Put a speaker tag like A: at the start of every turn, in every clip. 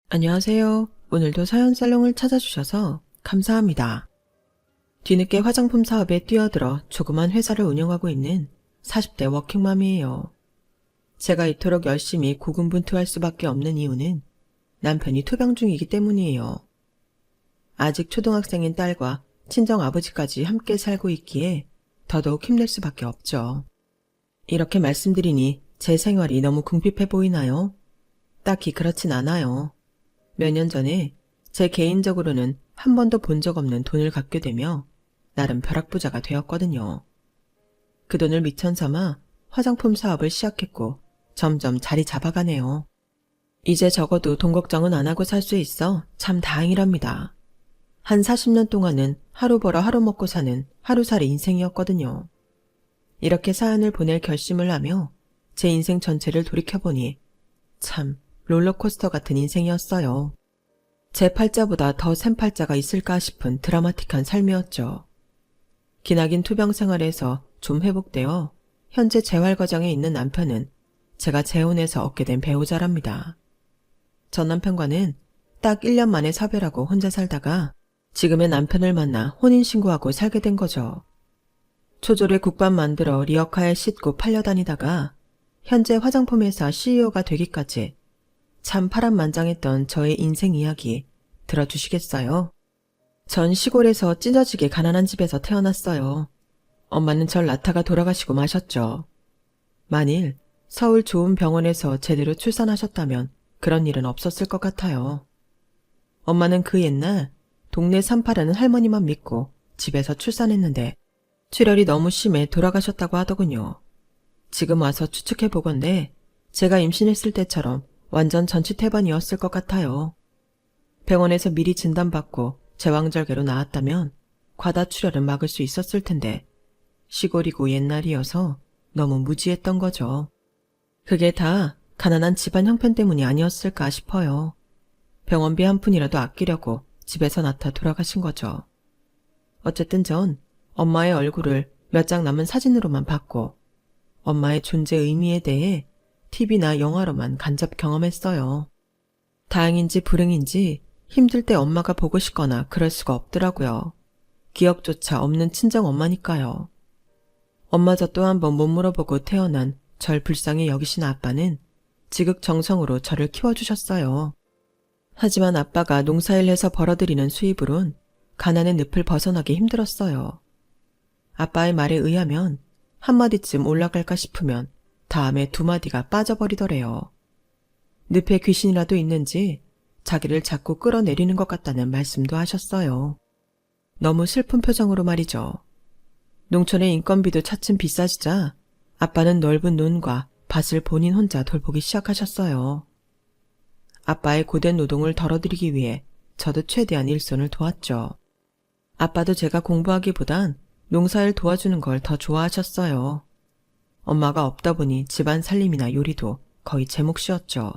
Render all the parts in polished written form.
A: 안녕하세요. 오늘도 사연살롱을 찾아주셔서 감사합니다. 뒤늦게 화장품 사업에 뛰어들어 조그만 회사를 운영하고 있는 40대 워킹맘이에요. 제가 이토록 열심히 고군분투할 수밖에 없는 이유는 남편이 투병 중이기 때문이에요. 아직 초등학생인 딸과 친정 아버지까지 함께 살고 있기에 더더욱 힘낼 수밖에 없죠. 이렇게 말씀드리니 제 생활이 너무 궁핍해 보이나요? 딱히 그렇진 않아요. 몇 년 전에 제 개인적으로는 한 번도 본 적 없는 돈을 갖게 되며 나름 벼락부자가 되었거든요. 그 돈을 미천 삼아 화장품 사업을 시작했고 점점 자리 잡아가네요. 이제 적어도 돈 걱정은 안 하고 살 수 있어 참 다행이랍니다. 한 40년 동안은 하루 벌어 하루 먹고 사는 하루살이 인생이었거든요. 이렇게 사연을 보낼 결심을 하며 제 인생 전체를 돌이켜보니 참 롤러코스터 같은 인생이었어요. 제 팔자보다 더 센 팔자가 있을까 싶은 드라마틱한 삶이었죠. 기나긴 투병 생활에서 좀 회복되어 현재 재활 과정에 있는 남편은 제가 재혼해서 얻게 된 배우자랍니다. 전 남편과는 딱 1년 만에 사별하고 혼자 살다가 지금의 남편을 만나 혼인신고하고 살게 된 거죠. 초졸에 국밥 만들어 리어카에 싣고 팔려다니다가 현재 화장품 회사 CEO가 되기까지 참 파란만장했던 저의 인생 이야기 들어주시겠어요? 전 시골에서 찢어지게 가난한 집에서 태어났어요. 엄마는 절 낳다가 돌아가시고 마셨죠. 만일 서울 좋은 병원에서 제대로 출산하셨다면 그런 일은 없었을 것 같아요. 엄마는 그 옛날 동네 산파라는 할머니만 믿고 집에서 출산했는데 출혈이 너무 심해 돌아가셨다고 하더군요. 지금 와서 추측해보건대 제가 임신했을 때처럼 완전 전치태반이었을 것 같아요. 병원에서 미리 진단받고 제왕절개로 나았다면 과다출혈은 막을 수 있었을 텐데 시골이고 옛날이어서 너무 무지했던 거죠. 그게 다 가난한 집안 형편 때문이 아니었을까 싶어요. 병원비 한 푼이라도 아끼려고 집에서 낳다 돌아가신 거죠. 어쨌든 전 엄마의 얼굴을 몇 장 남은 사진으로만 봤고 엄마의 존재 의미에 대해 TV나 영화로만 간접 경험했어요. 다행인지 불행인지 힘들 때 엄마가 보고 싶거나 그럴 수가 없더라고요. 기억조차 없는 친정 엄마니까요. 엄마 젖도 한번 못 물어보고 태어난 절 불쌍히 여기신 아빠는 지극정성으로 저를 키워주셨어요. 하지만 아빠가 농사일 해서 벌어들이는 수입으론 가난의 늪을 벗어나기 힘들었어요. 아빠의 말에 의하면 한마디쯤 올라갈까 싶으면 다음에 두 마디가 빠져버리더래요. 늪에 귀신이라도 있는지 자기를 자꾸 끌어내리는 것 같다는 말씀도 하셨어요. 너무 슬픈 표정으로 말이죠. 농촌의 인건비도 차츰 비싸지자 아빠는 넓은 논과 밭을 본인 혼자 돌보기 시작하셨어요. 아빠의 고된 노동을 덜어드리기 위해 저도 최대한 일손을 도왔죠. 아빠도 제가 공부하기보단 농사일 도와주는 걸 더 좋아하셨어요. 엄마가 없다 보니 집안 살림이나 요리도 거의 제 몫이었죠.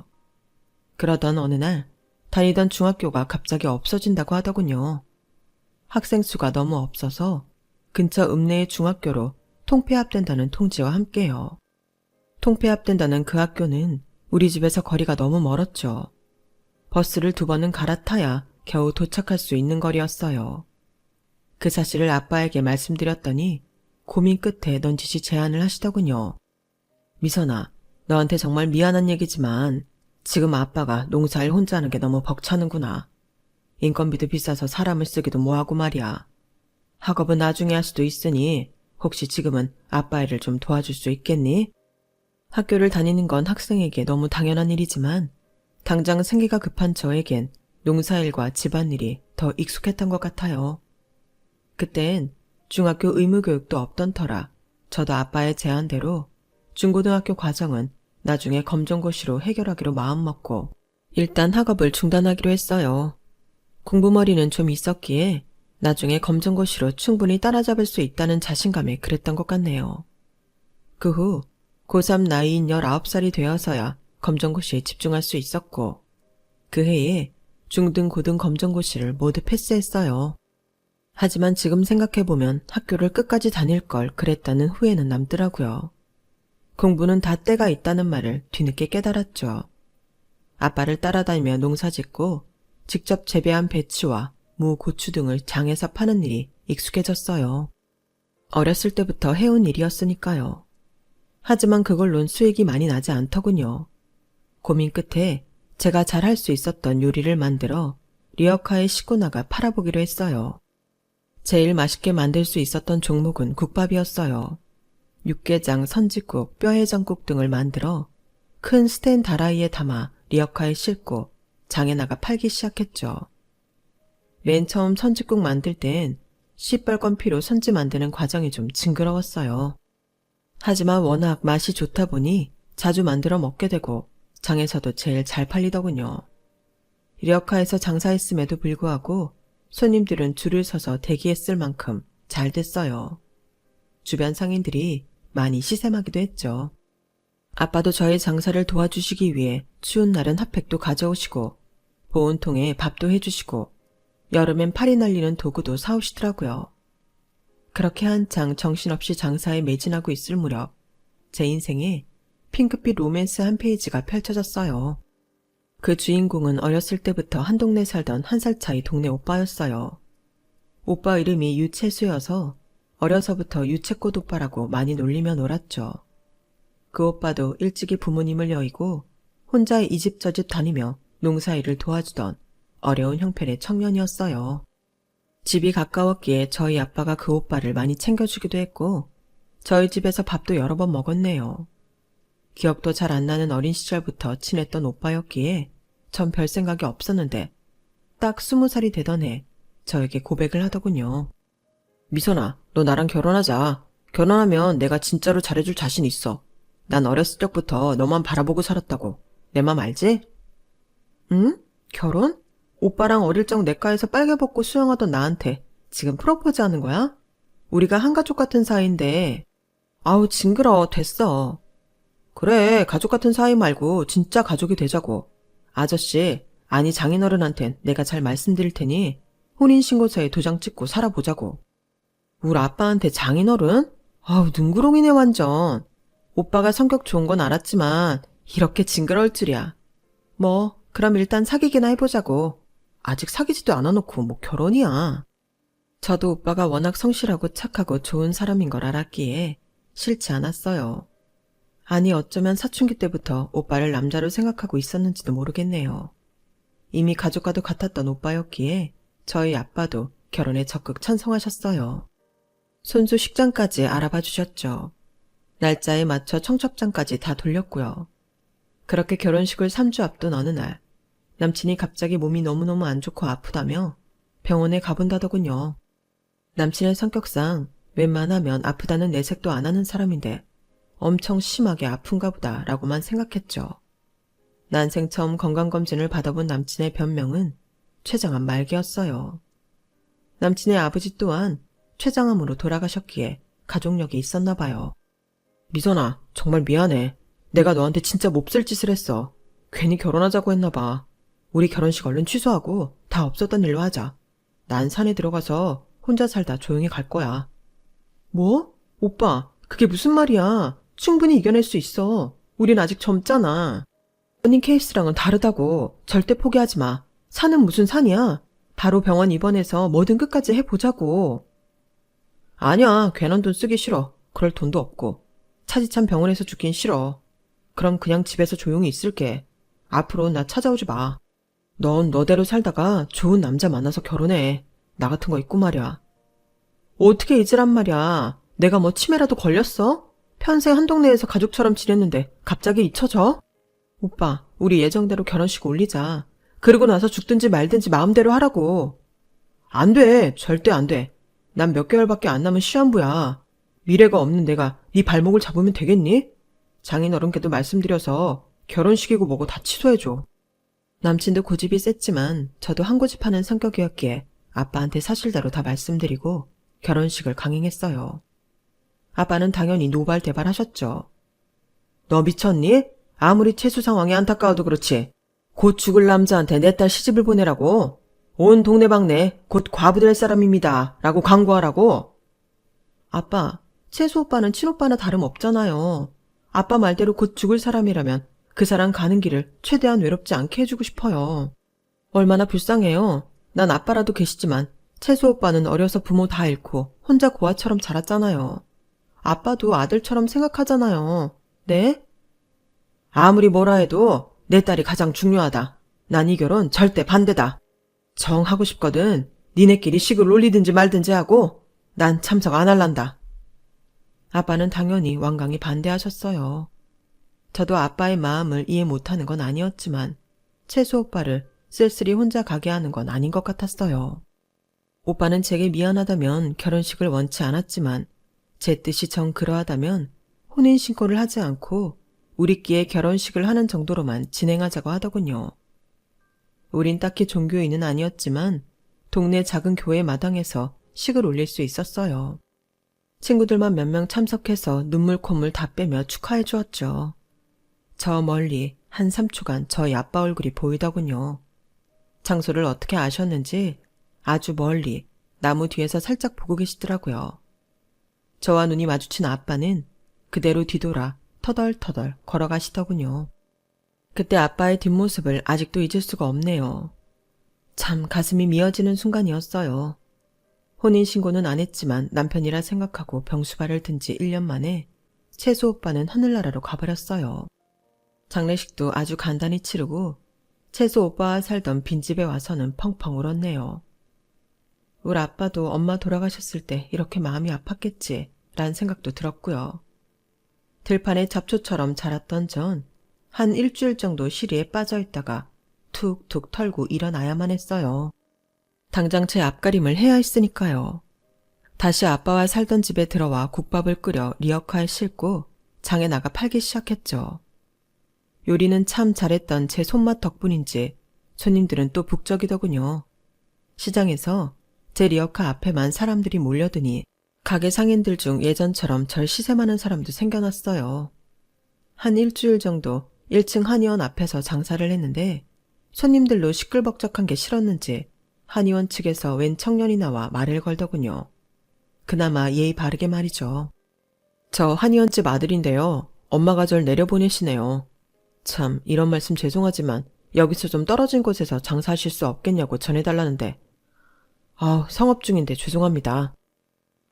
A: 그러던 어느 날 다니던 중학교가 갑자기 없어진다고 하더군요. 학생 수가 너무 없어서 근처 읍내의 중학교로 통폐합된다는 통지와 함께요. 통폐합된다는 그 학교는 우리 집에서 거리가 너무 멀었죠. 버스를 2번은 갈아타야 겨우 도착할 수 있는 거리였어요. 그 사실을 아빠에게 말씀드렸더니 고민 끝에 넌지시 제안을 하시더군요. 미선아, 너한테 정말 미안한 얘기지만 지금 아빠가 농사일 혼자 하는 게 너무 벅차는구나. 인건비도 비싸서 사람을 쓰기도 뭐하고 말이야. 학업은 나중에 할 수도 있으니 혹시 지금은 아빠 일을 좀 도와줄 수 있겠니? 학교를 다니는 건 학생에게 너무 당연한 일이지만 당장 생기가 급한 저에겐 농사일과 집안일이 더 익숙했던 것 같아요. 그땐 중학교 의무교육도 없던 터라 저도 아빠의 제안대로 중고등학교 과정은 나중에 검정고시로 해결하기로 마음먹고 일단 학업을 중단하기로 했어요. 공부머리는 좀 있었기에 나중에 검정고시로 충분히 따라잡을 수 있다는 자신감에 그랬던 것 같네요. 그 후 고3 나이인 19살이 되어서야 검정고시에 집중할 수 있었고 그 해에 중등 고등 검정고시를 모두 패스했어요. 하지만 지금 생각해보면 학교를 끝까지 다닐 걸 그랬다는 후회는 남더라고요. 공부는 다 때가 있다는 말을 뒤늦게 깨달았죠. 아빠를 따라다니며 농사짓고 직접 재배한 배추와 무, 고추 등을 장에서 파는 일이 익숙해졌어요. 어렸을 때부터 해온 일이었으니까요. 하지만 그걸론 수익이 많이 나지 않더군요. 고민 끝에 제가 잘 할 수 있었던 요리를 만들어 리어카에 싣고 나가 팔아보기로 했어요. 제일 맛있게 만들 수 있었던 종목은 국밥이었어요. 육개장, 선지국, 뼈해장국 등을 만들어 큰 스텐 다라이에 담아 리어카에 싣고 장에 나가 팔기 시작했죠. 맨 처음 선지국 만들 땐 시뻘건 피로 선지 만드는 과정이 좀 징그러웠어요. 하지만 워낙 맛이 좋다 보니 자주 만들어 먹게 되고 장에서도 제일 잘 팔리더군요. 리어카에서 장사했음에도 불구하고 손님들은 줄을 서서 대기했을 만큼 잘 됐어요. 주변 상인들이 많이 시샘하기도 했죠. 아빠도 저의 장사를 도와주시기 위해 추운 날은 핫팩도 가져오시고 보온통에 밥도 해주시고 여름엔 파리 날리는 도구도 사오시더라고요. 그렇게 한창 정신없이 장사에 매진하고 있을 무렵 제 인생에 핑크빛 로맨스 한 페이지가 펼쳐졌어요. 그 주인공은 어렸을 때부터 한 동네 살던 한 살 차이 동네 오빠였어요. 오빠 이름이 유채수여서 어려서부터 유채꽃 오빠라고 많이 놀리며 놀았죠. 그 오빠도 일찍이 부모님을 여의고 혼자 이 집 저 집 다니며 농사일을 도와주던 어려운 형편의 청년이었어요. 집이 가까웠기에 저희 아빠가 그 오빠를 많이 챙겨주기도 했고 저희 집에서 밥도 여러 번 먹었네요. 기억도 잘 안 나는 어린 시절부터 친했던 오빠였기에 전 별 생각이 없었는데 딱 20살이 되던 해 저에게 고백을 하더군요. 미선아, 너 나랑 결혼하자. 결혼하면 내가 진짜로 잘해줄 자신 있어. 난 어렸을 적부터 너만 바라보고 살았다고. 내 맘 알지? 응? 결혼? 오빠랑 어릴 적 냇가에서 빨개 벗고 수영하던 나한테 지금 프로포즈 하는 거야? 우리가 한가족 같은 사이인데. 아우 징그러워. 됐어. 그래, 가족 같은 사이 말고 진짜 가족이 되자고. 아저씨, 아니 장인어른한텐 내가 잘 말씀드릴 테니 혼인신고서에 도장 찍고 살아보자고. 우리 아빠한테 장인어른? 아우 능구렁이네 완전. 오빠가 성격 좋은 건 알았지만 이렇게 징그러울 줄이야. 뭐 그럼 일단 사귀기나 해보자고. 아직 사귀지도 않아놓고 뭐 결혼이야. 저도 오빠가 워낙 성실하고 착하고 좋은 사람인 걸 알았기에 싫지 않았어요. 아니 어쩌면 사춘기 때부터 오빠를 남자로 생각하고 있었는지도 모르겠네요. 이미 가족과도 같았던 오빠였기에 저희 아빠도 결혼에 적극 찬성하셨어요. 손수 식장까지 알아봐 주셨죠. 날짜에 맞춰 청첩장까지 다 돌렸고요. 그렇게 결혼식을 3주 앞둔 어느 날 남친이 갑자기 몸이 너무너무 안 좋고 아프다며 병원에 가본다더군요. 남친의 성격상 웬만하면 아프다는 내색도 안 하는 사람인데 엄청 심하게 아픈가 보다 라고만 생각했죠. 난생 처음 건강검진을 받아본 남친의 변명은 췌장암 말기였어요. 남친의 아버지 또한 췌장암으로 돌아가셨기에 가족력이 있었나 봐요. 미선아, 정말 미안해. 내가 너한테 진짜 몹쓸 짓을 했어. 괜히 결혼하자고 했나 봐. 우리 결혼식 얼른 취소하고 다 없었던 일로 하자. 난 산에 들어가서 혼자 살다 조용히 갈 거야. 뭐? 오빠, 그게 무슨 말이야. 충분히 이겨낼 수 있어. 우린 아직 젊잖아. 본인 케이스랑은 다르다고. 절대 포기하지 마. 산은 무슨 산이야. 바로 병원 입원해서 뭐든 끝까지 해보자고. 아니야, 괜한 돈 쓰기 싫어. 그럴 돈도 없고. 차디찬 병원에서 죽긴 싫어. 그럼 그냥 집에서 조용히 있을게. 앞으로 나 찾아오지 마. 넌 너대로 살다가 좋은 남자 만나서 결혼해. 나 같은 거 있고 말이야. 어떻게 잊으란 말이야. 내가 뭐 치매라도 걸렸어? 평생 한 동네에서 가족처럼 지냈는데 갑자기 잊혀져? 오빠, 우리 예정대로 결혼식 올리자. 그러고 나서 죽든지 말든지 마음대로 하라고. 안 돼. 절대 안 돼. 난 몇 개월밖에 안 남은 시한부야. 미래가 없는 내가 네 발목을 잡으면 되겠니? 장인어른께도 말씀드려서 결혼식이고 뭐고 다 취소해줘. 남친도 고집이 셌지만 저도 한 고집하는 성격이었기에 아빠한테 사실대로 다 말씀드리고 결혼식을 강행했어요. 아빠는 당연히 노발대발 하셨죠. 너 미쳤니? 아무리 채수 상황이 안타까워도 그렇지. 곧 죽을 남자한테 내 딸 시집을 보내라고. 온 동네방네 곧 과부 될 사람입니다. 라고 광고하라고. 아빠, 채수 오빠는 친오빠나 다름없잖아요. 아빠 말대로 곧 죽을 사람이라면 그 사람 가는 길을 최대한 외롭지 않게 해주고 싶어요. 얼마나 불쌍해요. 난 아빠라도 계시지만 채수 오빠는 어려서 부모 다 잃고 혼자 고아처럼 자랐잖아요. 아빠도 아들처럼 생각하잖아요. 네? 아무리 뭐라 해도 내 딸이 가장 중요하다. 난 이 결혼 절대 반대다. 정하고 싶거든. 니네끼리 식을 올리든지 말든지 하고 난 참석 안 할란다. 아빠는 당연히 완강히 반대하셨어요. 저도 아빠의 마음을 이해 못하는 건 아니었지만 채수 오빠를 쓸쓸히 혼자 가게 하는 건 아닌 것 같았어요. 오빠는 제게 미안하다면 결혼식을 원치 않았지만 제 뜻이 정 그러하다면 혼인신고를 하지 않고 우리끼리 결혼식을 하는 정도로만 진행하자고 하더군요. 우린 딱히 종교인은 아니었지만 동네 작은 교회 마당에서 식을 올릴 수 있었어요. 친구들만 몇 명 참석해서 눈물 콧물 다 빼며 축하해 주었죠. 저 멀리 한 3초간 저희 아빠 얼굴이 보이더군요. 장소를 어떻게 아셨는지 아주 멀리 나무 뒤에서 살짝 보고 계시더라고요. 저와 눈이 마주친 아빠는 그대로 뒤돌아 터덜터덜 걸어가시더군요. 그때 아빠의 뒷모습을 아직도 잊을 수가 없네요. 참 가슴이 미어지는 순간이었어요. 혼인신고는 안 했지만 남편이라 생각하고 병수발을 든 지 1년 만에 채수 오빠는 하늘나라로 가버렸어요. 장례식도 아주 간단히 치르고 채수 오빠와 살던 빈집에 와서는 펑펑 울었네요. 우리 아빠도 엄마 돌아가셨을 때 이렇게 마음이 아팠겠지 라는 생각도 들었고요. 들판에 잡초처럼 자랐던 전 한 일주일 정도 시리에 빠져있다가 툭툭 털고 일어나야만 했어요. 당장 제 앞가림을 해야 했으니까요. 다시 아빠와 살던 집에 들어와 국밥을 끓여 리어카에 싣고 장에 나가 팔기 시작했죠. 요리는 참 잘했던 제 손맛 덕분인지 손님들은 또 북적이더군요. 시장에서 제 리어카 앞에만 사람들이 몰려드니 가게 상인들 중 예전처럼 절 시샘하는 사람도 생겨났어요. 한 일주일 정도 1층 한의원 앞에서 장사를 했는데 손님들로 시끌벅적한 게 싫었는지 한의원 측에서 웬 청년이 나와 말을 걸더군요. 그나마 예의 바르게 말이죠. 저 한의원집 아들인데요. 엄마가 절 내려보내시네요. 참 이런 말씀 죄송하지만 여기서 좀 떨어진 곳에서 장사하실 수 없겠냐고 전해달라는데 성업 중인데 죄송합니다.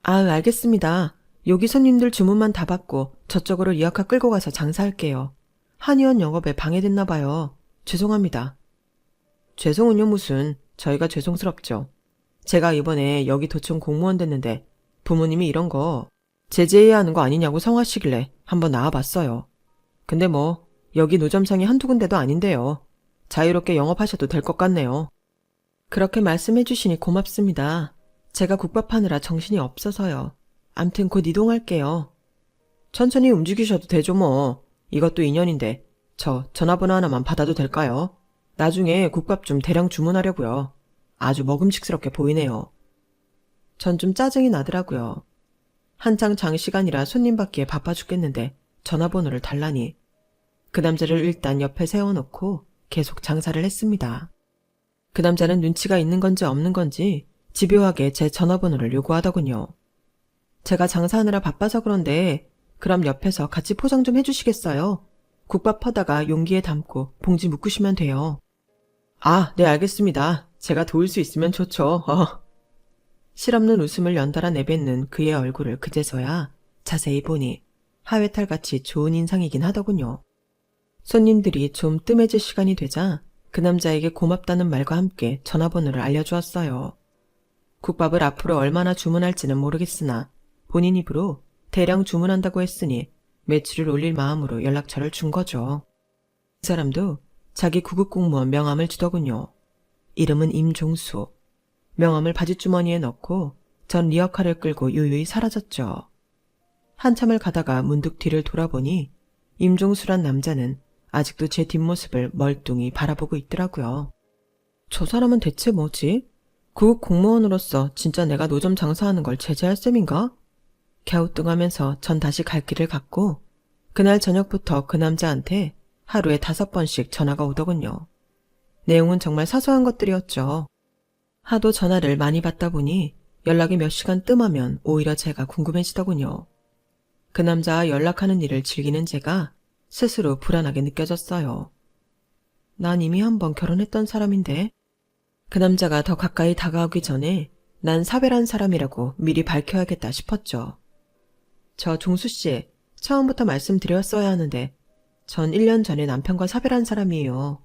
A: 알겠습니다. 여기 손님들 주문만 다 받고 저쪽으로 리어카 끌고 가서 장사할게요. 한의원 영업에 방해됐나 봐요. 죄송합니다. 죄송은요 무슨, 저희가 죄송스럽죠. 제가 이번에 여기 도청 공무원 됐는데 부모님이 이런 거 제재해야 하는 거 아니냐고 성하시길래 한번 나와봤어요. 근데 뭐 여기 노점상이 한두 군데도 아닌데요. 자유롭게 영업하셔도 될 것 같네요. 그렇게 말씀해 주시니 고맙습니다. 제가 국밥하느라 정신이 없어서요. 암튼 곧 이동할게요. 천천히 움직이셔도 되죠 뭐. 이것도 인연인데 저 전화번호 하나만 받아도 될까요? 나중에 국밥 좀 대량 주문하려고요. 아주 먹음직스럽게 보이네요. 전 좀 짜증이 나더라고요. 한창 장시간이라 손님 받기에 바빠 죽겠는데 전화번호를 달라니. 그 남자를 일단 옆에 세워놓고 계속 장사를 했습니다. 그 남자는 눈치가 있는 건지 없는 건지 집요하게 제 전화번호를 요구하더군요. 제가 장사하느라 바빠서 그런데 그럼 옆에서 같이 포장 좀 해주시겠어요? 국밥 퍼다가 용기에 담고 봉지 묶으시면 돼요. 네 알겠습니다. 제가 도울 수 있으면 좋죠. 실없는 웃음을 연달아 내뱉는 그의 얼굴을 그제서야 자세히 보니 하회탈같이 좋은 인상이긴 하더군요. 손님들이 좀 뜸해질 시간이 되자 그 남자에게 고맙다는 말과 함께 전화번호를 알려주었어요. 국밥을 앞으로 얼마나 주문할지는 모르겠으나 본인 입으로 대량 주문한다고 했으니 매출을 올릴 마음으로 연락처를 준 거죠. 그 사람도 자기 구급공무원 명함을 주더군요. 이름은 임종수. 명함을 바지주머니에 넣고 전 리어카를 끌고 유유히 사라졌죠. 한참을 가다가 문득 뒤를 돌아보니 임종수란 남자는 아직도 제 뒷모습을 멀뚱히 바라보고 있더라고요. 저 사람은 대체 뭐지? 구급공무원으로서 진짜 내가 노점 장사하는 걸 제재할 셈인가? 갸우뚱하면서 전 다시 갈 길을 갔고 그날 저녁부터 그 남자한테 하루에 5번씩 전화가 오더군요. 내용은 정말 사소한 것들이었죠. 하도 전화를 많이 받다 보니 연락이 몇 시간 뜸하면 오히려 제가 궁금해지더군요. 그 남자와 연락하는 일을 즐기는 제가 스스로 불안하게 느껴졌어요. 난 이미 한 번 결혼했던 사람인데. 그 남자가 더 가까이 다가오기 전에 난 사별한 사람이라고 미리 밝혀야겠다 싶었죠. 저 종수씨, 처음부터 말씀드렸어야 하는데 전 1년 전에 남편과 사별한 사람이에요.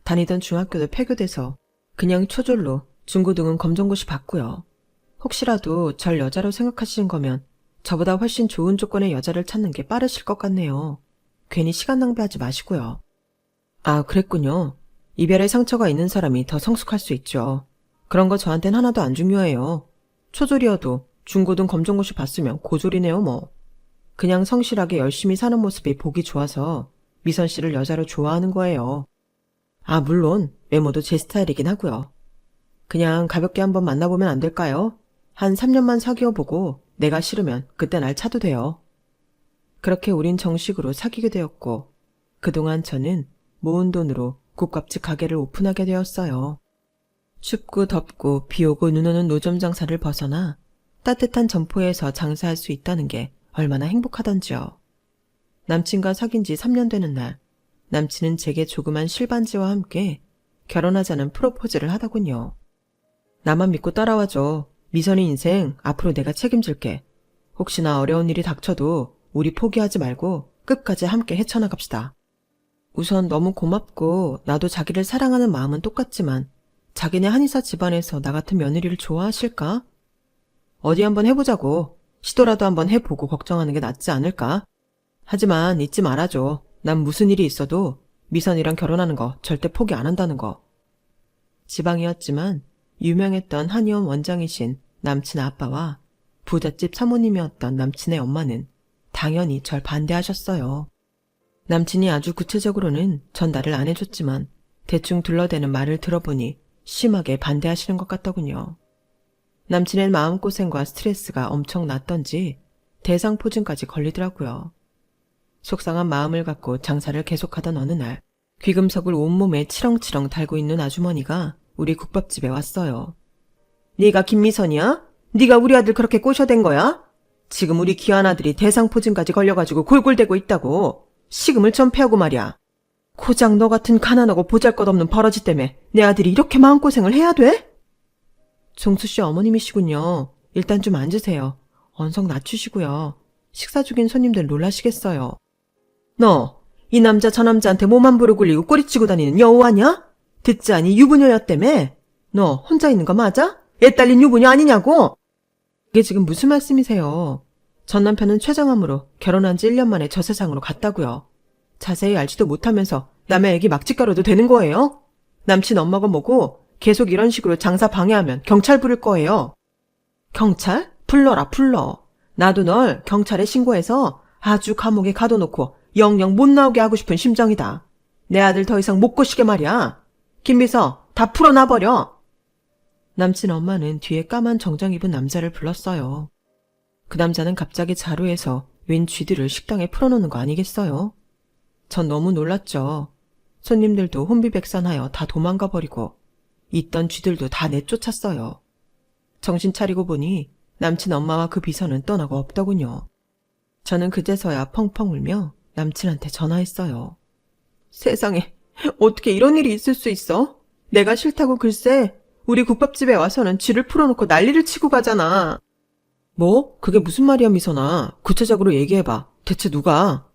A: 다니던 중학교도 폐교돼서 그냥 초졸로 중고등은 검정고시 받고요. 혹시라도 절 여자로 생각하시는 거면 저보다 훨씬 좋은 조건의 여자를 찾는 게 빠르실 것 같네요. 괜히 시간 낭비하지 마시고요. 아, 그랬군요. 이별의 상처가 있는 사람이 더 성숙할 수 있죠. 그런 거 저한텐 하나도 안 중요해요. 초졸이어도 중고등 검정고시 봤으면 고졸이네요 뭐. 그냥 성실하게 열심히 사는 모습이 보기 좋아서 미선 씨를 여자로 좋아하는 거예요. 아, 물론 외모도 제 스타일이긴 하고요. 그냥 가볍게 한번 만나보면 안 될까요? 한 3년만 사귀어보고 내가 싫으면 그때 날 차도 돼요. 그렇게 우린 정식으로 사귀게 되었고 그동안 저는 모은 돈으로 국밥집 가게를 오픈하게 되었어요. 춥고 덥고 비오고 눈 오는 노점 장사를 벗어나 따뜻한 점포에서 장사할 수 있다는 게 얼마나 행복하던지요. 남친과 사귄 지 3년 되는 날, 남친은 제게 조그만 실반지와 함께 결혼하자는 프로포즈를 하더군요. 나만 믿고 따라와줘. 미선이 인생 앞으로 내가 책임질게. 혹시나 어려운 일이 닥쳐도 우리 포기하지 말고 끝까지 함께 헤쳐나갑시다. 우선 너무 고맙고 나도 자기를 사랑하는 마음은 똑같지만 자기네 한의사 집안에서 나 같은 며느리를 좋아하실까? 어디 한번 해보자고. 시도라도 한번 해보고 걱정하는 게 낫지 않을까? 하지만 잊지 말아줘. 난 무슨 일이 있어도 미선이랑 결혼하는 거 절대 포기 안 한다는 거. 지방이었지만 유명했던 한의원 원장이신 남친 아빠와 부잣집 사모님이었던 남친의 엄마는 당연히 절 반대하셨어요. 남친이 아주 구체적으로는 전달을 안 해줬지만 대충 둘러대는 말을 들어보니 심하게 반대하시는 것 같더군요. 남친의 마음고생과 스트레스가 엄청났던지 대상포진까지 걸리더라고요. 속상한 마음을 갖고 장사를 계속하던 어느 날 귀금속을 온몸에 치렁치렁 달고 있는 아주머니가 우리 국밥집에 왔어요. 네가 김미선이야? 네가 우리 아들 그렇게 꼬셔댄 거야? 지금 우리 귀한 아들이 대상포진까지 걸려가지고 골골대고 있다고. 식음을 전폐하고 말이야. 고작 너 같은 가난하고 보잘것없는 버러지 때문에 내 아들이 이렇게 마음고생을 해야 돼? 종수씨 어머님이시군요. 일단 좀 앉으세요. 언성 낮추시고요. 식사 중인 손님들 놀라시겠어요. 너, 이 남자 저 남자한테 몸 함부로 굴리고 꼬리치고 다니는 여우 아냐? 듣지 않니 유부녀였다며? 너 혼자 있는 거 맞아? 애 딸린 유부녀 아니냐고? 이게 지금 무슨 말씀이세요? 전 남편은 췌장암으로 결혼한 지 1년 만에 저 세상으로 갔다고요. 자세히 알지도 못하면서 남의 애기 막짓가루도 되는 거예요? 남친 엄마가 뭐고 계속 이런 식으로 장사 방해하면 경찰 부를 거예요. 경찰? 불러라 불러. 나도 널 경찰에 신고해서 아주 감옥에 가둬놓고 영영 못 나오게 하고 싶은 심정이다. 내 아들 더 이상 못 꼬시게 말이야. 김비서 다 풀어놔버려. 남친 엄마는 뒤에 까만 정장 입은 남자를 불렀어요. 그 남자는 갑자기 자루에서 웬 쥐들을 식당에 풀어놓는 거 아니겠어요? 전 너무 놀랐죠. 손님들도 혼비백산하여 다 도망가 버리고 있던 쥐들도 다 내쫓았어요. 정신 차리고 보니 남친 엄마와 그 비서는 떠나고 없더군요. 저는 그제서야 펑펑 울며 남친한테 전화했어요. 세상에 어떻게 이런 일이 있을 수 있어? 내가 싫다고 글쎄 우리 국밥집에 와서는 쥐를 풀어놓고 난리를 치고 가잖아. 뭐? 그게 무슨 말이야 미선아. 구체적으로 얘기해봐. 대체 누가?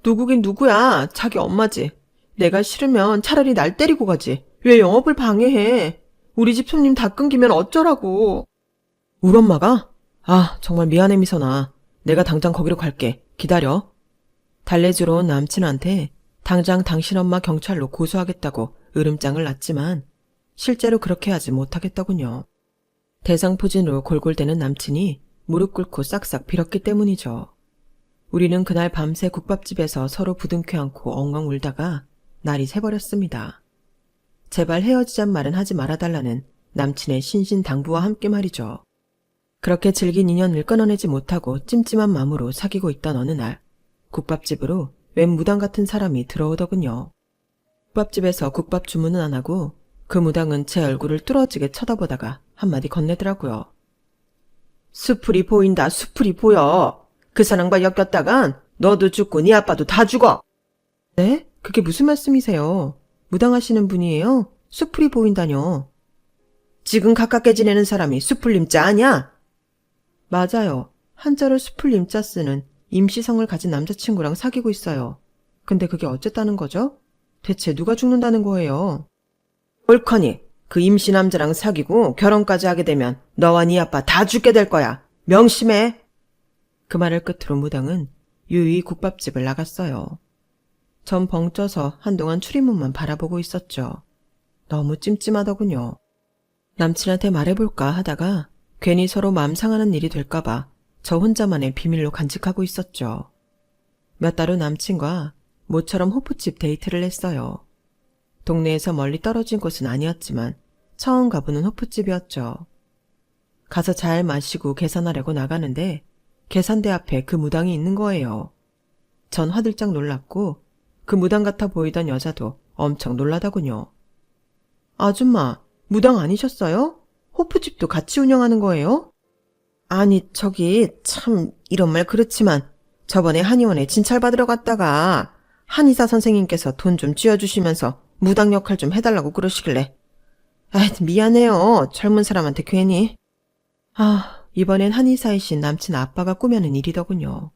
A: 누구긴 누구야. 자기 엄마지. 내가 싫으면 차라리 날 때리고 가지. 왜 영업을 방해해. 우리 집 손님 다 끊기면 어쩌라고. 우리 엄마가? 아 정말 미안해 미선아. 내가 당장 거기로 갈게. 기다려. 달래주러 온 남친한테 당장 당신 엄마 경찰로 고소하겠다고 으름장을 놨지만 실제로 그렇게 하지 못하겠더군요. 대상포진으로 골골대는 남친이 무릎 꿇고 싹싹 빌었기 때문이죠. 우리는 그날 밤새 국밥집에서 서로 부둥켜 안고 엉엉 울다가 날이 새버렸습니다. 제발 헤어지잔 말은 하지 말아달라는 남친의 신신당부와 함께 말이죠. 그렇게 질긴 인연을 끊어내지 못하고 찜찜한 마음으로 사귀고 있던 어느 날 국밥집으로 웬 무당 같은 사람이 들어오더군요. 국밥집에서 국밥 주문은 안 하고 그 무당은 제 얼굴을 뚫어지게 쳐다보다가 한마디 건네더라고요. 수풀이 보인다 수풀이 보여. 그 사람과 엮였다간 너도 죽고 네 아빠도 다 죽어. 네? 그게 무슨 말씀이세요? 무당하시는 분이에요? 수풀이 보인다뇨. 지금 가깝게 지내는 사람이 수풀림자 아냐? 맞아요. 한자로 수풀림자 쓰는 임시성을 가진 남자친구랑 사귀고 있어요. 근데 그게 어쨌다는 거죠? 대체 누가 죽는다는 거예요? 옳거니 그 임시 남자랑 사귀고 결혼까지 하게 되면 너와 네 아빠 다 죽게 될 거야. 명심해. 그 말을 끝으로 무당은 유유히 국밥집을 나갔어요. 전 벙쪄서 한동안 출입문만 바라보고 있었죠. 너무 찜찜하더군요. 남친한테 말해볼까 하다가 괜히 서로 마음 상하는 일이 될까봐 저 혼자만의 비밀로 간직하고 있었죠. 몇 달 후 남친과 모처럼 호프집 데이트를 했어요. 동네에서 멀리 떨어진 곳은 아니었지만 처음 가보는 호프집이었죠. 가서 잘 마시고 계산하려고 나가는데 계산대 앞에 그 무당이 있는 거예요. 전 화들짝 놀랐고 그 무당 같아 보이던 여자도 엄청 놀라더군요. 아줌마, 무당 아니셨어요? 호프집도 같이 운영하는 거예요? 아니, 저기 참 이런 말 그렇지만 저번에 한의원에 진찰받으러 갔다가 한의사 선생님께서 돈 좀 쥐어주시면서 무당 역할 좀 해달라고 그러시길래 미안해요. 젊은 사람한테 괜히. 이번엔 한의사이신 남친 아빠가 꾸며낸 일이더군요.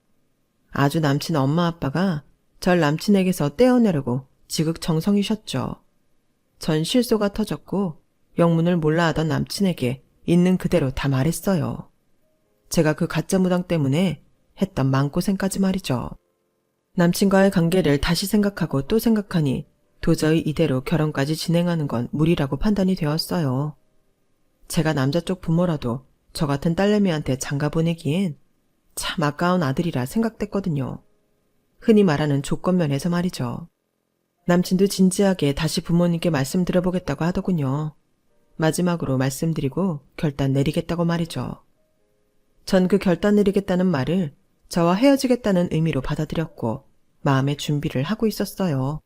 A: 아주 남친 엄마 아빠가 절 남친에게서 떼어내려고 지극정성이셨죠. 전 실소가 터졌고 영문을 몰라 하던 남친에게 있는 그대로 다 말했어요. 제가 그 가짜 무당 때문에 했던 마음고생까지 말이죠. 남친과의 관계를 다시 생각하고 또 생각하니 도저히 이대로 결혼까지 진행하는 건 무리라고 판단이 되었어요. 제가 남자 쪽 부모라도 저 같은 딸내미한테 장가 보내기엔 참 아까운 아들이라 생각됐거든요. 흔히 말하는 조건면에서 말이죠. 남친도 진지하게 다시 부모님께 말씀드려보겠다고 하더군요. 마지막으로 말씀드리고 결단 내리겠다고 말이죠. 전 그 결단 내리겠다는 말을 저와 헤어지겠다는 의미로 받아들였고 마음의 준비를 하고 있었어요.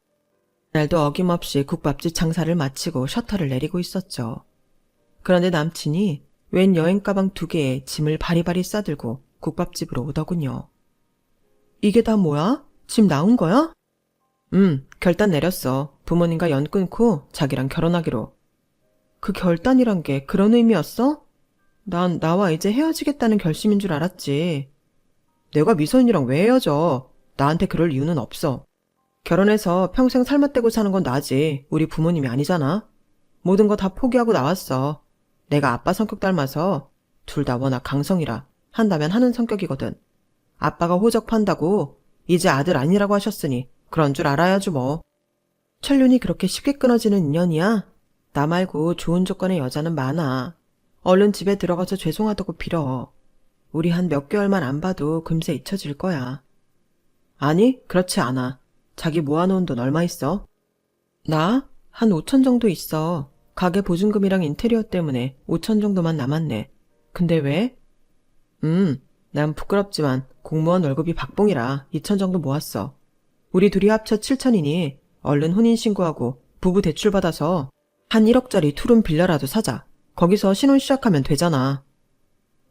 A: 날도 어김없이 국밥집 장사를 마치고 셔터를 내리고 있었죠. 그런데 남친이 웬 여행 가방 2개에 짐을 바리바리 싸들고 국밥집으로 오더군요. 이게 다 뭐야? 짐 나온 거야? 결단 내렸어. 부모님과 연 끊고 자기랑 결혼하기로. 그 결단이란 게 그런 의미였어? 난 나와 이제 헤어지겠다는 결심인 줄 알았지. 내가 미선이랑 왜 헤어져? 나한테 그럴 이유는 없어. 결혼해서 평생 살맛대고 사는 건 나지. 우리 부모님이 아니잖아. 모든 거 다 포기하고 나왔어. 내가 아빠 성격 닮아서 둘 다 워낙 강성이라 한다면 하는 성격이거든. 아빠가 호적판다고 이제 아들 아니라고 하셨으니 그런 줄 알아야죠 뭐. 천륜이 그렇게 쉽게 끊어지는 인연이야? 나 말고 좋은 조건의 여자는 많아. 얼른 집에 들어가서 죄송하다고 빌어. 우리 한 몇 개월만 안 봐도 금세 잊혀질 거야. 아니, 그렇지 않아. 자기 모아놓은 돈 얼마 있어? 나? 한 5천 정도 있어. 가게 보증금이랑 인테리어 때문에 5천 정도만 남았네. 근데 왜? 난 부끄럽지만 공무원 월급이 박봉이라 2천 정도 모았어. 우리 둘이 합쳐 7천이니 얼른 혼인신고하고 부부 대출 받아서 한 1억짜리 투룸 빌라라도 사자. 거기서 신혼 시작하면 되잖아.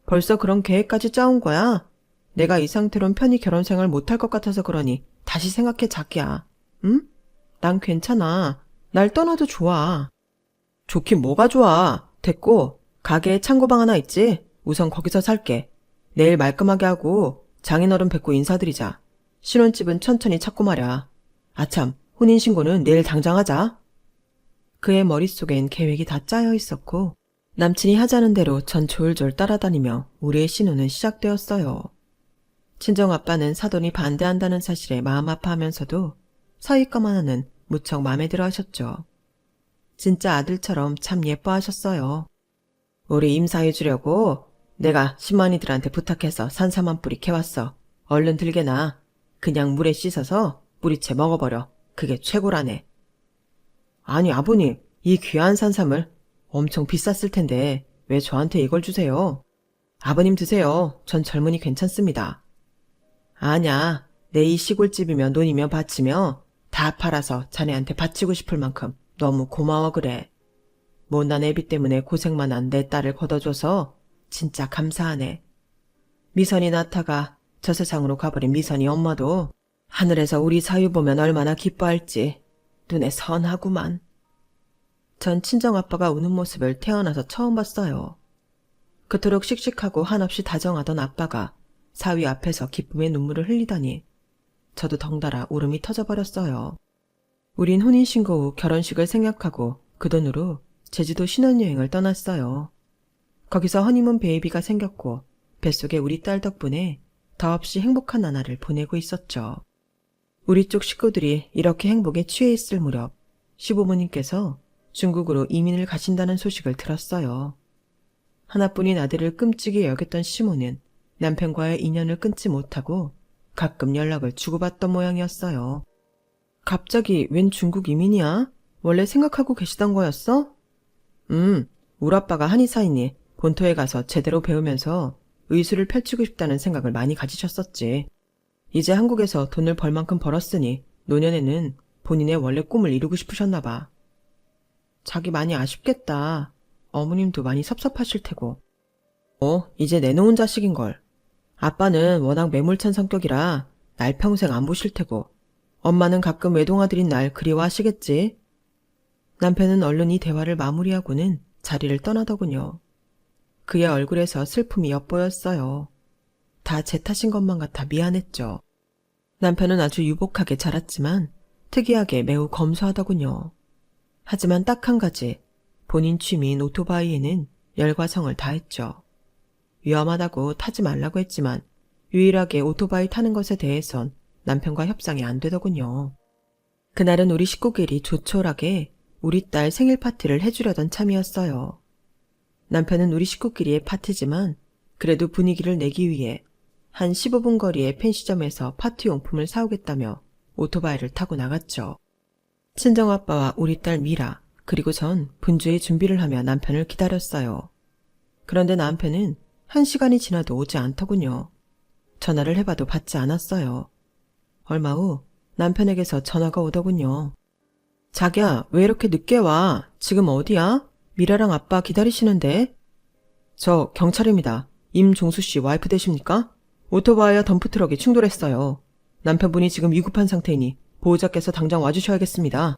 A: 벌써 그런 계획까지 짜온 거야? 내가 이 상태론 편히 결혼 생활 못할 것 같아서 그러니 다시 생각해 자기야. 응? 난 괜찮아. 날 떠나도 좋아. 좋긴 뭐가 좋아. 됐고 가게에 창고방 하나 있지? 우선 거기서 살게. 내일 말끔하게 하고 장인어른 뵙고 인사드리자. 신혼집은 천천히 찾고 말야. 아참, 혼인신고는 내일 당장 하자. 그의 머릿속엔 계획이 다 짜여 있었고 남친이 하자는 대로 전 졸졸 따라다니며 우리의 신혼은 시작되었어요. 친정아빠는 사돈이 반대한다는 사실에 마음 아파하면서도 사위감 하나는 무척 마음에 들어 하셨죠. 진짜 아들처럼 참 예뻐하셨어요. 우리 임사해 주려고 내가 시어머니들한테 부탁해서 산삼한 뿌리 캐왔어. 얼른 들게 놔. 그냥 물에 씻어서 뿌리채 먹어버려. 그게 최고라네. 아니 아버님, 이 귀한 산삼을 엄청 비쌌을 텐데 왜 저한테 이걸 주세요? 아버님 드세요. 전 젊으니 괜찮습니다. 아냐, 내 이 시골집이며 논이며 밭이며 다 팔아서 자네한테 바치고 싶을 만큼 너무 고마워 그래. 못난 애비 때문에 고생만 한 내 딸을 걷어줘서 진짜 감사하네. 미선이 낳다가 저 세상으로 가버린 미선이 엄마도 하늘에서 우리 사유 보면 얼마나 기뻐할지 눈에 선하구만. 전 친정아빠가 우는 모습을 태어나서 처음 봤어요. 그토록 씩씩하고 한없이 다정하던 아빠가 사위 앞에서 기쁨의 눈물을 흘리다니 저도 덩달아 울음이 터져버렸어요. 우린 혼인신고 후 결혼식을 생략하고 그 돈으로 제주도 신혼여행을 떠났어요. 거기서 허니문 베이비가 생겼고 뱃속에 우리 딸 덕분에 더없이 행복한 나날을 보내고 있었죠. 우리 쪽 식구들이 이렇게 행복에 취해 있을 무렵 시부모님께서 중국으로 이민을 가신다는 소식을 들었어요. 하나뿐인 아들을 끔찍이 여겼던 시모는 남편과의 인연을 끊지 못하고 가끔 연락을 주고받던 모양이었어요. 갑자기 웬 중국 이민이야? 원래 생각하고 계시던 거였어? 우리 아빠가 한의사이니 본토에 가서 제대로 배우면서 의술을 펼치고 싶다는 생각을 많이 가지셨었지. 이제 한국에서 돈을 벌 만큼 벌었으니 노년에는 본인의 원래 꿈을 이루고 싶으셨나 봐. 자기 많이 아쉽겠다. 어머님도 많이 섭섭하실 테고. 이제 내놓은 자식인걸. 아빠는 워낙 매몰찬 성격이라 날 평생 안 보실 테고 엄마는 가끔 외동아들인 날 그리워하시겠지. 남편은 얼른 이 대화를 마무리하고는 자리를 떠나더군요. 그의 얼굴에서 슬픔이 엿보였어요. 다 제 탓인 것만 같아 미안했죠. 남편은 아주 유복하게 자랐지만 특이하게 매우 검소하더군요. 하지만 딱 한 가지, 본인 취미인 오토바이에는 열과 성을 다했죠. 위험하다고 타지 말라고 했지만 유일하게 오토바이 타는 것에 대해선 남편과 협상이 안 되더군요. 그날은 우리 식구끼리 조촐하게 우리 딸 생일 파티를 해주려던 참이었어요. 남편은 우리 식구끼리의 파티지만 그래도 분위기를 내기 위해 한 15분 거리의 펜시점에서 파티용품을 사오겠다며 오토바이를 타고 나갔죠. 친정아빠와 우리 딸 미라 그리고 전 분주히 준비를 하며 남편을 기다렸어요. 그런데 남편은 1시간이 지나도 오지 않더군요. 전화를 해봐도 받지 않았어요. 얼마 후 남편에게서 전화가 오더군요. 자기야, 왜 이렇게 늦게 와? 지금 어디야? 미라랑 아빠 기다리시는데? 저 경찰입니다. 임종수 씨 와이프 되십니까? 오토바이와 덤프트럭이 충돌했어요. 남편분이 지금 위급한 상태이니 보호자께서 당장 와주셔야겠습니다.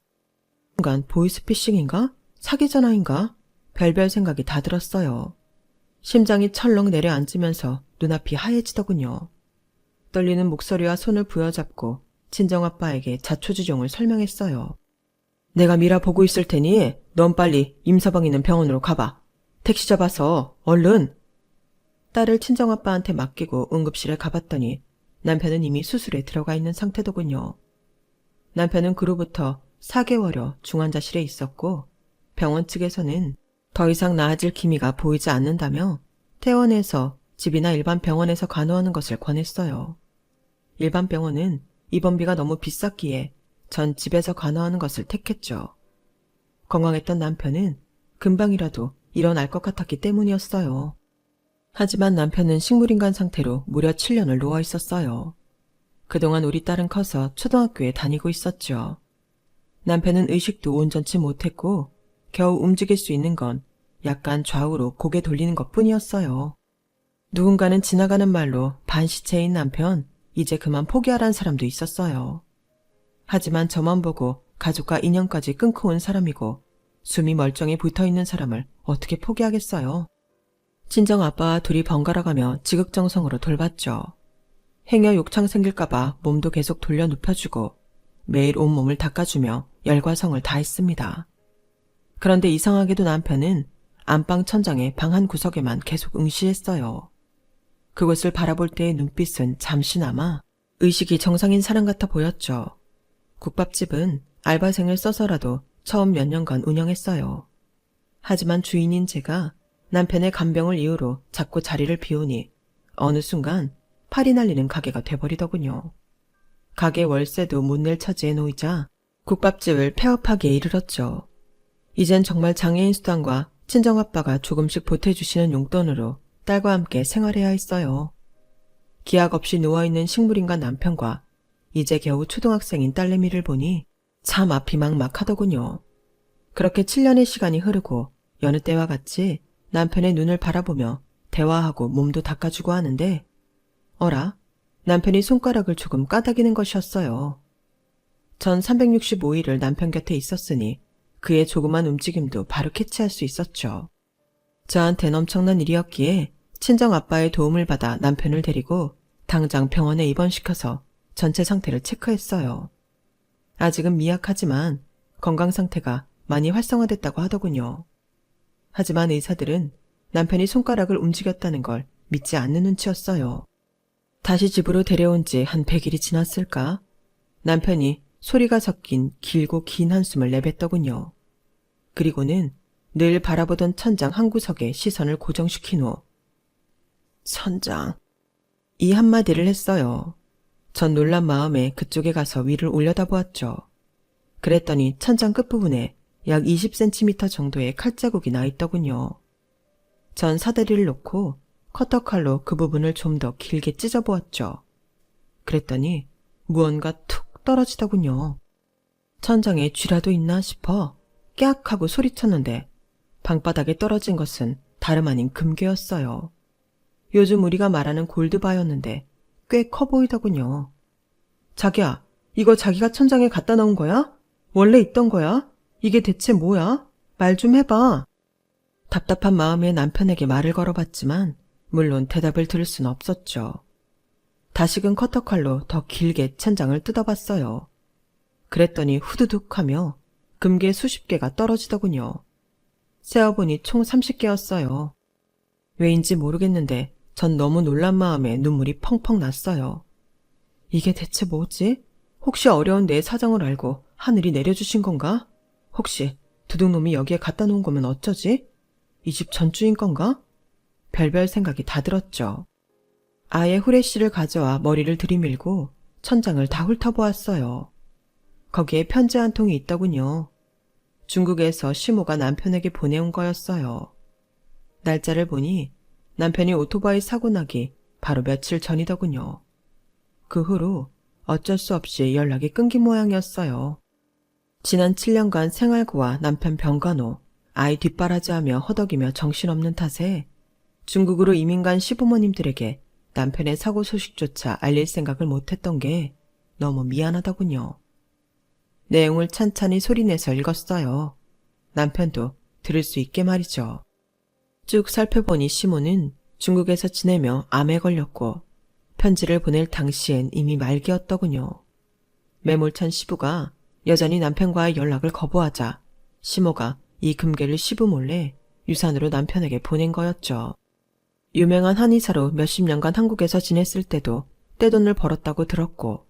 A: 순간 보이스피싱인가? 사기 전화인가? 별별 생각이 다 들었어요. 심장이 철렁 내려앉으면서 눈앞이 하얘지더군요. 떨리는 목소리와 손을 부여잡고 친정아빠에게 자초지종을 설명했어요. 내가 미라 보고 있을 테니 넌 빨리 임서방 있는 병원으로 가봐. 택시 잡아서 얼른. 딸을 친정아빠한테 맡기고 응급실에 가봤더니 남편은 이미 수술에 들어가 있는 상태더군요. 남편은 그로부터 4개월여 중환자실에 있었고 병원 측에서는 더 이상 나아질 기미가 보이지 않는다며 퇴원해서 집이나 일반 병원에서 간호하는 것을 권했어요. 일반 병원은 입원비가 너무 비쌌기에 전 집에서 간호하는 것을 택했죠. 건강했던 남편은 금방이라도 일어날 것 같았기 때문이었어요. 하지만 남편은 식물인간 상태로 무려 7년을 누워 있었어요. 그동안 우리 딸은 커서 초등학교에 다니고 있었죠. 남편은 의식도 온전치 못했고 겨우 움직일 수 있는 건 약간 좌우로 고개 돌리는 것뿐이었어요. 누군가는 지나가는 말로 반시체인 남편, 이제 그만 포기하란 사람도 있었어요. 하지만 저만 보고 가족과 인연까지 끊고 온 사람이고 숨이 멀쩡히 붙어있는 사람을 어떻게 포기하겠어요. 친정아빠와 둘이 번갈아가며 지극정성으로 돌봤죠. 행여 욕창 생길까봐 몸도 계속 돌려 눕혀주고 매일 온몸을 닦아주며 열과 성을 다했습니다. 그런데 이상하게도 남편은 안방 천장의 방 한 구석에만 계속 응시했어요. 그곳을 바라볼 때의 눈빛은 잠시나마 의식이 정상인 사람 같아 보였죠. 국밥집은 알바생을 써서라도 처음 몇 년간 운영했어요. 하지만 주인인 제가 남편의 간병을 이유로 자꾸 자리를 비우니 어느 순간 팔이 날리는 가게가 돼버리더군요. 가게 월세도 못 낼 처지에 놓이자 국밥집을 폐업하기에 이르렀죠. 이젠 정말 장애인 수당과 친정아빠가 조금씩 보태주시는 용돈으로 딸과 함께 생활해야 했어요. 기약 없이 누워있는 식물인간 남편과 이제 겨우 초등학생인 딸내미를 보니 참 앞이 막막하더군요. 그렇게 7년의 시간이 흐르고 여느 때와 같이 남편의 눈을 바라보며 대화하고 몸도 닦아주고 하는데 어라? 남편이 손가락을 조금 까닥이는 것이었어요. 전 365일을 남편 곁에 있었으니 그의 조그만 움직임도 바로 캐치할 수 있었죠. 저한텐 엄청난 일이었기에 친정아빠의 도움을 받아 남편을 데리고 당장 병원에 입원시켜서 전체 상태를 체크했어요. 아직은 미약하지만 건강 상태가 많이 활성화됐다고 하더군요. 하지만 의사들은 남편이 손가락을 움직였다는 걸 믿지 않는 눈치였어요. 다시 집으로 데려온 지 한 100일이 지났을까? 남편이 소리가 섞인 길고 긴 한숨을 내뱉더군요. 그리고는 늘 바라보던 천장 한 구석에 시선을 고정시킨 후 천장, 이 한마디를 했어요. 전 놀란 마음에 그쪽에 가서 위를 올려다보았죠. 그랬더니 천장 끝부분에 약 20cm 정도의 칼자국이 나 있더군요. 전 사다리를 놓고 커터칼로 그 부분을 좀 더 길게 찢어보았죠. 그랬더니 무언가 툭 떨어지더군요. 천장에 쥐라도 있나 싶어 깨악 하고 소리쳤는데 방바닥에 떨어진 것은 다름 아닌 금괴였어요. 요즘 우리가 말하는 골드바였는데 꽤 커 보이더군요. 자기야, 이거 자기가 천장에 갖다 놓은 거야? 원래 있던 거야? 이게 대체 뭐야? 말 좀 해봐. 답답한 마음에 남편에게 말을 걸어봤지만 물론 대답을 들을 순 없었죠. 다시금 커터칼로 더 길게 천장을 뜯어봤어요. 그랬더니 후두둑 하며 금괴 수십 개가 떨어지더군요. 세어보니 총 30개였어요. 왜인지 모르겠는데 전 너무 놀란 마음에 눈물이 펑펑 났어요. 이게 대체 뭐지? 혹시 어려운 내 사정을 알고 하늘이 내려주신 건가? 혹시 도둑놈이 여기에 갖다 놓은 거면 어쩌지? 이 집 전주인 건가? 별별 생각이 다 들었죠. 아예 후레쉬를 가져와 머리를 들이밀고 천장을 다 훑어보았어요. 거기에 편지 한 통이 있더군요. 중국에서 시모가 남편에게 보내온 거였어요. 날짜를 보니 남편이 오토바이 사고 나기 바로 며칠 전이더군요. 그 후로 어쩔 수 없이 연락이 끊긴 모양이었어요. 지난 7년간 생활고와 남편 병간호, 아이 뒷바라지하며 허덕이며 정신없는 탓에 중국으로 이민 간 시부모님들에게 남편의 사고 소식조차 알릴 생각을 못했던 게 너무 미안하더군요. 내용을 찬찬히 소리내서 읽었어요. 남편도 들을 수 있게 말이죠. 쭉 살펴보니 시모는 중국에서 지내며 암에 걸렸고 편지를 보낼 당시엔 이미 말기였더군요. 매몰찬 시부가 여전히 남편과의 연락을 거부하자 시모가 이 금괴를 시부 몰래 유산으로 남편에게 보낸 거였죠. 유명한 한의사로 몇십 년간 한국에서 지냈을 때도 떼돈을 벌었다고 들었고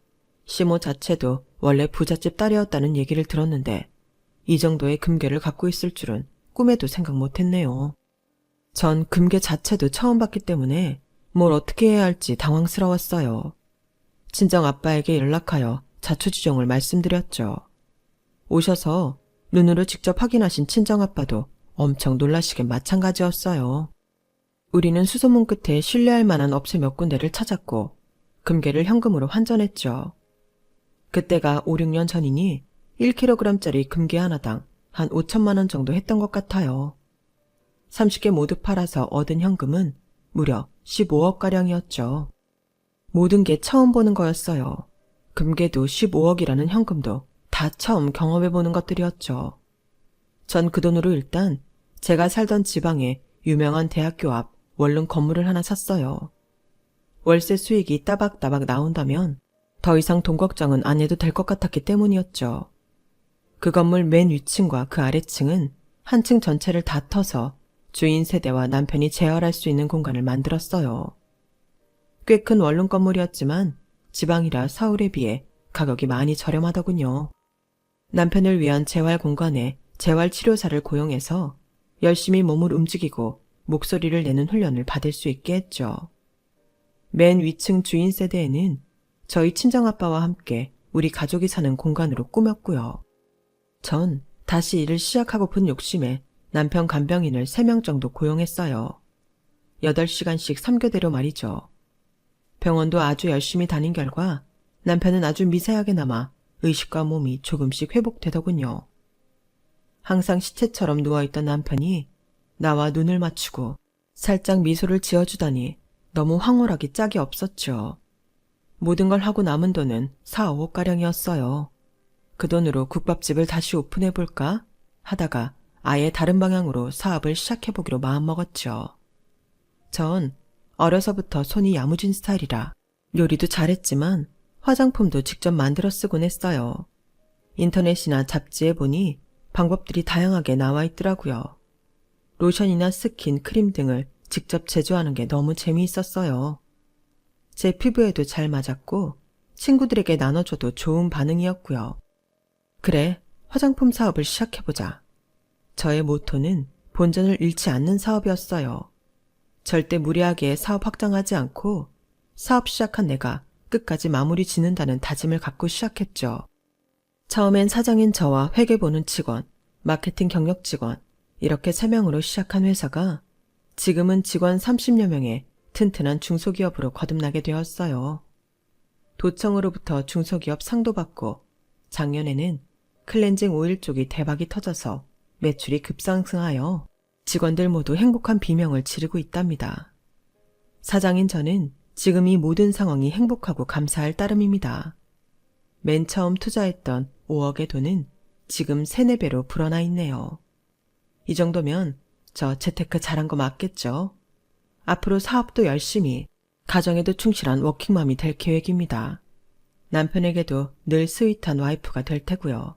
A: 시모 자체도 원래 부잣집 딸이었다는 얘기를 들었는데 이 정도의 금괴를 갖고 있을 줄은 꿈에도 생각 못했네요. 전 금괴 자체도 처음 봤기 때문에 뭘 어떻게 해야 할지 당황스러웠어요. 친정 아빠에게 연락하여 자초지종을 말씀드렸죠. 오셔서 눈으로 직접 확인하신 친정 아빠도 엄청 놀라시긴 마찬가지였어요. 우리는 수소문 끝에 신뢰할 만한 업체 몇 군데를 찾았고 금괴를 현금으로 환전했죠. 그때가 5, 6년 전이니 1kg짜리 금괴 하나당 한 5천만 원 정도 했던 것 같아요. 30개 모두 팔아서 얻은 현금은 무려 15억가량이었죠. 모든 게 처음 보는 거였어요. 금괴도 15억이라는 현금도 다 처음 경험해보는 것들이었죠. 전 그 돈으로 일단 제가 살던 지방에 유명한 대학교 앞 원룸 건물을 하나 샀어요. 월세 수익이 따박따박 나온다면 더 이상 돈 걱정은 안 해도 될 것 같았기 때문이었죠. 그 건물 맨 위층과 그 아래층은 한 층 전체를 다 터서 주인 세대와 남편이 재활할 수 있는 공간을 만들었어요. 꽤 큰 원룸 건물이었지만 지방이라 서울에 비해 가격이 많이 저렴하더군요. 남편을 위한 재활 공간에 재활치료사를 고용해서 열심히 몸을 움직이고 목소리를 내는 훈련을 받을 수 있게 했죠. 맨 위층 주인 세대에는 저희 친정아빠와 함께 우리 가족이 사는 공간으로 꾸몄고요. 전 다시 일을 시작하고픈 욕심에 남편 간병인을 3명 정도 고용했어요. 8시간씩 3교대로 말이죠. 병원도 아주 열심히 다닌 결과 남편은 아주 미세하게나마 의식과 몸이 조금씩 회복되더군요. 항상 시체처럼 누워있던 남편이 나와 눈을 맞추고 살짝 미소를 지어주다니 너무 황홀하기 짝이 없었죠. 모든 걸 하고 남은 돈은 4, 5억가량이었어요. 그 돈으로 국밥집을 다시 오픈해볼까 하다가 아예 다른 방향으로 사업을 시작해보기로 마음먹었죠. 전 어려서부터 손이 야무진 스타일이라 요리도 잘했지만 화장품도 직접 만들어 쓰곤 했어요. 인터넷이나 잡지에 보니 방법들이 다양하게 나와 있더라고요. 로션이나 스킨, 크림 등을 직접 제조하는 게 너무 재미있었어요. 제 피부에도 잘 맞았고 친구들에게 나눠줘도 좋은 반응이었고요. 그래, 화장품 사업을 시작해보자. 저의 모토는 본전을 잃지 않는 사업이었어요. 절대 무리하게 사업 확장하지 않고 사업 시작한 내가 끝까지 마무리 짓는다는 다짐을 갖고 시작했죠. 처음엔 사장인 저와 회계 보는 직원, 마케팅 경력 직원 이렇게 3명으로 시작한 회사가 지금은 직원 30여 명의 튼튼한 중소기업으로 거듭나게 되었어요. 도청으로부터 중소기업 상도 받고 작년에는 클렌징 오일 쪽이 대박이 터져서 매출이 급상승하여 직원들 모두 행복한 비명을 지르고 있답니다. 사장인 저는 지금 이 모든 상황이 행복하고 감사할 따름입니다. 맨 처음 투자했던 5억의 돈은 지금 3, 4배로 불어나 있네요. 이 정도면 저 재테크 잘한 거 맞겠죠? 앞으로 사업도 열심히, 가정에도 충실한 워킹맘이 될 계획입니다. 남편에게도 늘 스윗한 와이프가 될 테고요.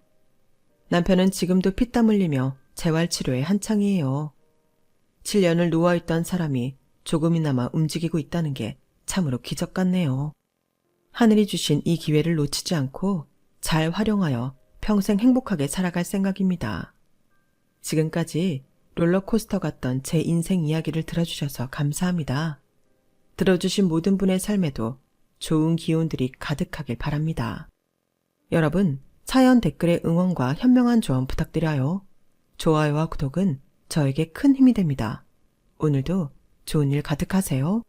A: 남편은 지금도 피땀 흘리며 재활치료에 한창이에요. 7년을 누워있던 사람이 조금이나마 움직이고 있다는 게 참으로 기적 같네요. 하늘이 주신 이 기회를 놓치지 않고 잘 활용하여 평생 행복하게 살아갈 생각입니다. 지금까지 롤러코스터 같던 제 인생 이야기를 들어주셔서 감사합니다. 들어주신 모든 분의 삶에도 좋은 기운들이 가득하길 바랍니다. 여러분, 사연 댓글에 응원과 현명한 조언 부탁드려요. 좋아요와 구독은 저에게 큰 힘이 됩니다. 오늘도 좋은 일 가득하세요.